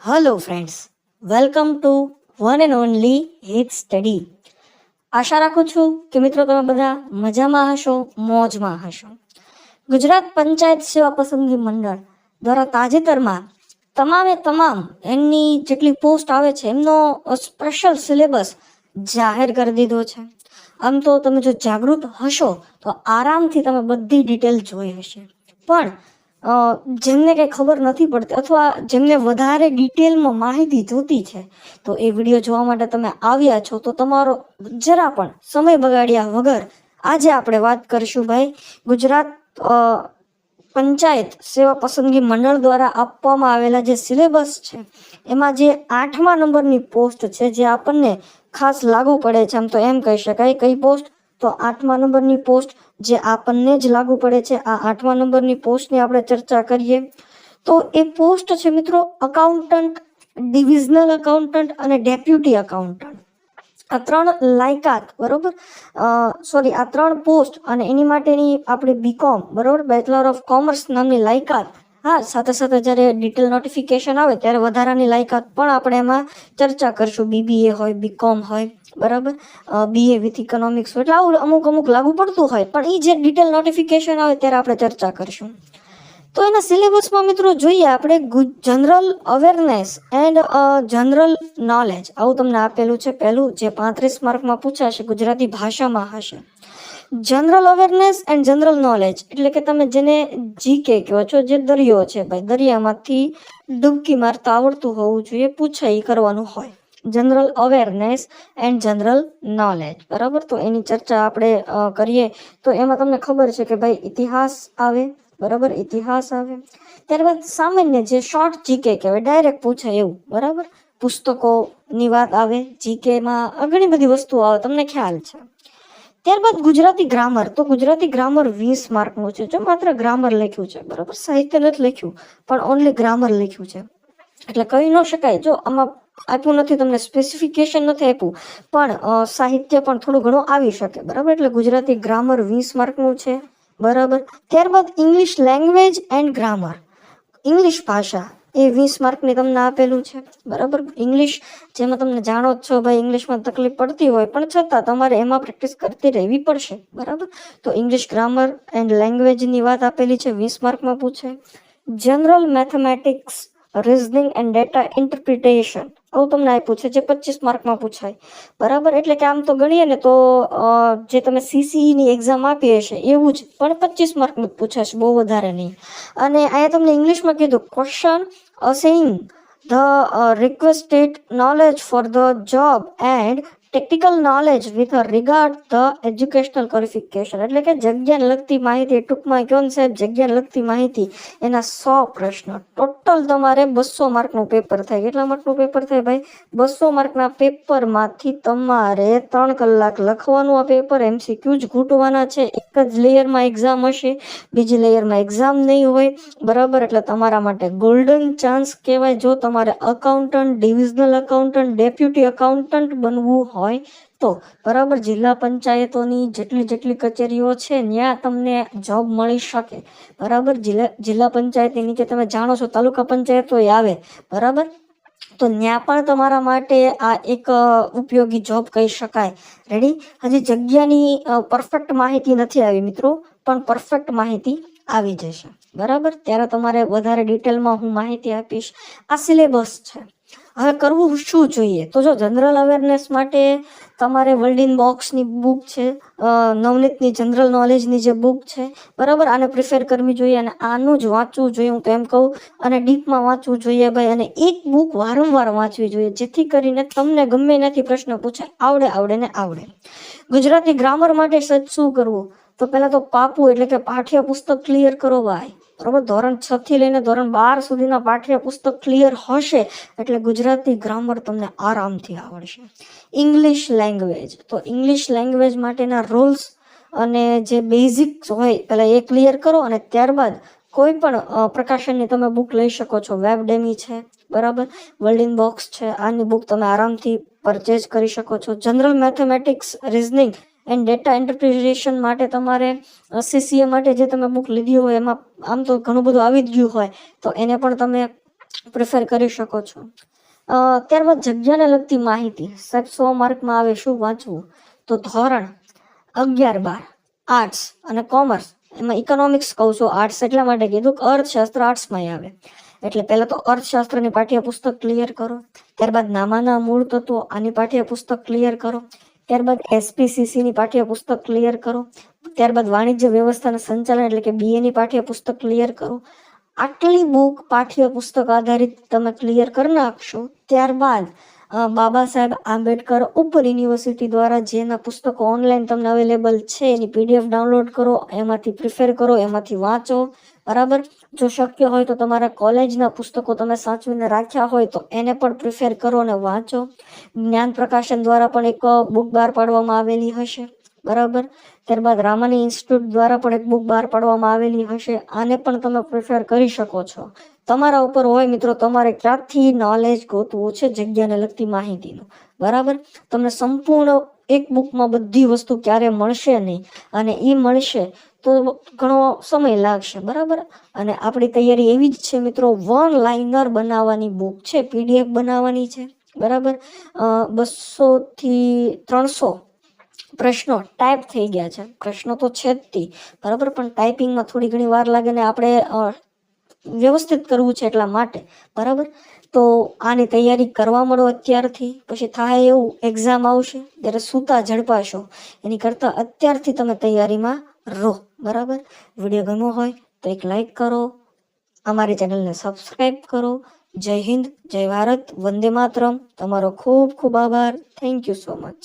Hello friends, welcome to one and only હિત study. આશા રાખું છું કે મિત્રો તમે બધા મજામાં હશો, મોજમાં હશો. ગુજરાત પંચાયત સેવા પસંદગી મંડળ દ્વારા તાજેતરમાં તમામ એમની જેટલી પોસ્ટ આવે છે એમનો સ્પેશિયલ સિલેબસ જાહેર કરી દીધો છે. આમ તો તમે જો જાગૃત હશો તો આરામથી તમે બધી ડિટેલ જોઈ હશે, પણ જેમને કંઈ ખબર નથી પડતી અથવા જેમને વધારે ડિટેલમાં માહિતી જોતી છે તો એ વિડીયો જોવા માટે તમે આવ્યા છો, તો તમારો જરા પણ સમય બગાડ્યા વગર આજે આપણે વાત કરીશું ભાઈ ગુજરાત પંચાયત સેવા પસંદગી મંડળ દ્વારા આપવામાં આવેલા જે સિલેબસ છે એમાં જે 8મા નંબરની પોસ્ટ છે જે આપણને ખાસ લાગુ પડે છે. આમ તો એમ કહી શકાય કઈ પોસ્ટ, તો 8મા નંબરની પોસ્ટ જે આપણને જ લાગુ પડે છે. આ 8મા નંબરની પોસ્ટની આપણે ચર્ચા કરીએ તો એ પોસ્ટ છે મિત્રો અકાઉન્ટન્ટ, ડિવિઝનલ અકાઉન્ટન્ટ અને ડેપ્યુટી અકાઉન્ટન્ટ. આ 3 લાયકાત, બરોબર, આ 3 પોસ્ટ અને એની માટેની આપણે બીકોમ, બરોબર, બેચલર ઓફ કોમર્સ નામની લાયકાત. હા, સાથે સાથે જ્યારે ડિટેલ નોટિફિકેશન આવે ત્યારે વધારાની લાયકાત પણ આપણે એમાં ચર્ચા કરીશું. BBA હોય, બીકોમ હોય, બરાબર, BA વિથ ઇકોનોમિક્સ હોય, એટલે આવું અમુક લાગુ પડતું હોય, પણ એ જે ડિટેલ નોટિફિકેશન આવે ત્યારે આપણે ચર્ચા કરીશું. તો એના સિલેબસમાં મિત્રો જોઈએ આપણે general awareness and general knowledge, આવું તમને આપેલું છે. પહેલું જે 35 માર્કમાં પૂછાશે ગુજરાતી ભાષામાં હશે. General awareness and general knowledge એટલે કે તમે જેને જીકે કહો છો, જે દરિયો છે ભાઈ, દરિયામાંથી ડૂબકી મારતા આવડતું હોવું જોઈએ, પૂછાય કરવાનું હોય. General awareness and general knowledge, બરાબર. તો એની ચર્ચા આપણે કરીએ તો એમાં તમને ખબર છે કે ભાઈ ઇતિહાસ આવે, બરાબર, ઇતિહાસ આવે. ત્યારબાદ સામાન્ય જે શોર્ટ જીકે કહેવાય, ડાયરેક્ટ પૂછાય એવું, બરાબર. પુસ્તકોની વાત આવે, જીકેમાં ઘણી બધી વસ્તુઓ આવે, તમને ખ્યાલ છે. ત્યારબાદ ગુજરાતી ગ્રામર, તો ગુજરાતી ગ્રામર 20 માર્કનું છે. જો માત્ર ગ્રામર લખ્યું છે, બરાબર, સાહિત્ય નથી લખ્યું, પણ ઓનલી ગ્રામર લખ્યું છે, એટલે કહી ન શકાય. જો આમાં આપ્યું નથી તમને, સ્પેસિફિકેશન નથી આપ્યું, પણ સાહિત્ય પણ થોડું ઘણું આવી શકે, બરાબર. એટલે ગુજરાતી ગ્રામર 20 માર્કનું છે, બરાબર. ત્યારબાદ English language and grammar, English ભાષા, એ 20 માર્કની તમને આપેલું છે, બરાબર. ઇંગ્લિશ જેમાં તમને જાણો જ છો ભાઈ, ઇંગ્લિશમાં તકલીફ પડતી હોય પણ છતાં તમારે એમાં પ્રેક્ટિસ કરતી રહેવી પડશે, બરાબર. તો ઇંગ્લિશ ગ્રામર એન્ડ લેંગ્વેજની વાત આપેલી છે, 20 માર્કમાં પૂછે. General mathematics, reasoning and data interpretation, આવું તમને આપ્યું છે, જે 25 માર્કમાં પૂછાય, બરાબર. એટલે કે આમ તો ગણીએ ને તો જે તમે CCEની એક્ઝામ આપી હશે એવું જ, પણ 25 માર્કનું પૂછાશે, બહુ વધારે નહીં. અને અહીંયા તમને ઇંગ્લિશમાં કીધું question assessing the requested knowledge for the job and technical knowledge with regard the educational qualification, એટલે કે જગ્યાને લગતી માહિતી, ટૂંકમાં કહો ને સાહેબ, જગ્યાને લગતી માહિતી, એના 100 પ્રશ્ન. ટોટલ તમારે 200 માર્કનું પેપર થાય. કેટલા માર્કનું પેપર થાય ભાઈ? 200 માર્કના પેપરમાંથી તમારે 3 કલાક લખવાનું. આ પેપર MCQ જ ઘૂંટવાના છે. એક જ લેયરમાં એક્ઝામ હશે, બીજી લેયરમાં એક્ઝામ નહીં હોય, બરાબર. એટલે તમારા માટે ગોલ્ડન ચાન્સ કહેવાય. જો તમારે accountant, divisional accountant, deputy accountant બનવું હોય તો, બરાબર, જિલ્લા પંચાયતોની જેટલી કચેરીઓ છે ત્યાં તમને જોબ મળી શકે, બરાબર. જિલ્લા પંચાયતની નીચે તમે જાણો છો તાલુકા પંચાયતો આવે, બરાબર. તો ત્યાં પણ તમારા માટે આ એક ઉપયોગી જોબ કહી શકાય. રેડી? હજી જગ્યાની પરફેક્ટ માહિતી નથી આવી મિત્રો, પણ પરફેક્ટ માહિતી આવી જશે, બરાબર. ત્યારે તમારે વધારે ડિટેલમાં હું માહિતી આપીશ. આ સિલેબસ છે. હવે કરવું શું જોઈએ? તો જો જનરલ અવેરનેસ માટે તમારે વર્લ્ડ બોક્સની બુક છે, નવનીતની જનરલ નોલેજની જે બુક છે, બરાબર, આને પ્રિફેર કરવી જોઈએ અને આનું જ વાંચવું જોઈએ, હું તો એમ કહું. અને ડીપમાં વાંચવું જોઈએ ભાઈ, અને એક બુક વારંવાર વાંચવી જોઈએ, જેથી કરીને તમને ગમે એનાથી પ્રશ્ન પૂછાય, આવડે. ગુજરાતી ગ્રામર માટે શું કરવું? તો પહેલા તો પાપું એટલે કે પાઠ્યપુસ્તક ક્લિયર કરો ભાઈ, બરાબર. ધોરણ 6 થી લઈને ધોરણ 12 સુધીના પાઠ્યપુસ્તક ક્લિયર હશે એટલે ગુજરાતી ગ્રામર તમને આરામથી આવડશે. ઇંગ્લિશ લેંગ્વેજ, તો ઇંગ્લિશ લેંગ્વેજ માટેના રૂલ્સ અને જે બેઝિક્સ હોય પહેલાં એ ક્લિયર કરો, અને ત્યારબાદ કોઈ પણ પ્રકાશનની તમે બુક લઈ શકો છો. વેબડેમી છે, બરાબર, વર્લ્ડ બોક્સ છે, આની બુક તમે આરામથી પરચેઝ કરી શકો છો. General mathematics, reasoning and data interpretation માટે તમારે CCA માટે જે તમે બુક લીધી હોય એમાં આમ તો ઘણું બધું આવી જ ગયું હોય, તો એને પણ તમે પ્રિફર કરી શકો છો. ત્યારબાદ જગ્યાને લગતી માહિતી. 100 માર્કમાં આવે શું વાંચવું? તો ધોરણ 11-12 આર્ટ્સ અને કોમર્સ, એમાં ઇકોનોમિક્સ કહું છું, આર્ટ્સ એટલા માટે કીધું કે અર્થશાસ્ત્ર આર્ટ્સમાં આવે. એટલે પહેલા તો અર્થશાસ્ત્રની પાઠ્યપુસ્તક ક્લિયર કરો, ત્યારબાદ નામાના મૂળ તત્વો આની પાઠ્યપુસ્તક ક્લિયર કરો, ત્યારબાદ SPCCની પાઠ્યપુસ્તક ક્લિયર કરો, ત્યારબાદ વાણિજ્ય વ્યવસ્થાના સંચાલન એટલે કે BAની પાઠ્યપુસ્તક ક્લિયર કરો. આટલી બુક પાઠ્યપુસ્તક આધારિત તમે ક્લિયર કરી નાખશો, ત્યારબાદ બાબા સાહેબ આંબેડકર ઓપન યુનિવર્સિટી દ્વારા જેના પુસ્તકો ઓનલાઈન તમને અવેલેબલ છે એની PDF ડાઉનલોડ કરો, એમાંથી પ્રિફેર કરો, એમાંથી વાંચો. બરાબર. જો શક્ય હોય તો તમારા કોલેજના પુસ્તકો તમે સાચવીને રાખ્યા હોય તો એને પણ પ્રિફેર કરો અને વાંચો. જ્ઞાન પ્રકાશન દ્વારા પણ એક બુક બહાર પાડવામાં આવેલી હશે. બરાબર. ત્યારબાદ રામાની ઇન્સ્ટિટ્યૂટ દ્વારા પણ એક બુક બહાર પાડવામાં આવેલી હશે. આને પણ તમે પ્રિફેર કરી શકો છો. તમારા ઉપર હોય મિત્રો, તમારે ક્યાંથી નોલેજ ગોતવું છે જગ્યાને લગતી માહિતીનું. બરાબર. તમને સંપૂર્ણ એક બુકમાં બધી વસ્તુ ક્યારે મળશે નહીં, અને એ મળશે તો ઘણો સમય લાગશે. બરાબર. અને આપણી તૈયારી એવી જ છે મિત્રો, 1 લાઇનર બનાવવાની બુક છે, PDF બનાવવાની છે. બરાબર. 200 થી 300 પ્રશ્નો ટાઈપ થઈ ગયા છે. પ્રશ્નો તો છે જ તે. બરાબર. પણ ટાઈપિંગમાં થોડી ઘણી વાર લાગે ને આપણે વ્યવસ્થિત કરવું છે એટલા માટે. બરાબર. તો આની તૈયારી કરવા મળો અત્યારથી, પછી થાય એવું એક્ઝામ આવશે ત્યારે સૂતા ઝડપાશો. એની કરતાં અત્યારથી તમે તૈયારીમાં રહો. બરાબર. વિડીયો ગમ્યો હોય તો એક લાઈક કરો, અમારી ચેનલને સબસ્ક્રાઈબ કરો. જય હિન્દ, જય ભારત, વંદે માતરમ. તમારો ખૂબ ખૂબ આભાર. Thank you so much.